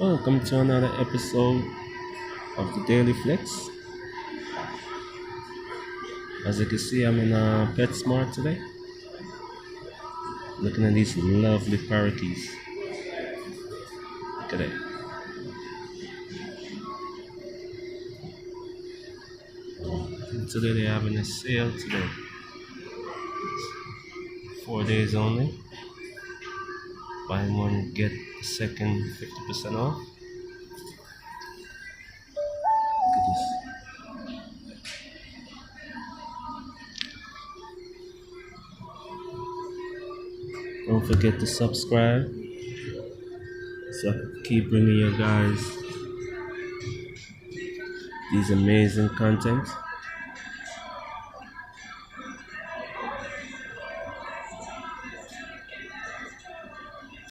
Welcome to another episode of the Daily Flex. As you can see, I'm in PetSmart today, looking at these lovely parakeets. Look at that. And today they're having a sale today. 4 days only. Buy one, get the second 50% off. Look at this. Don't forget to subscribe so I can keep bringing you guys these amazing content.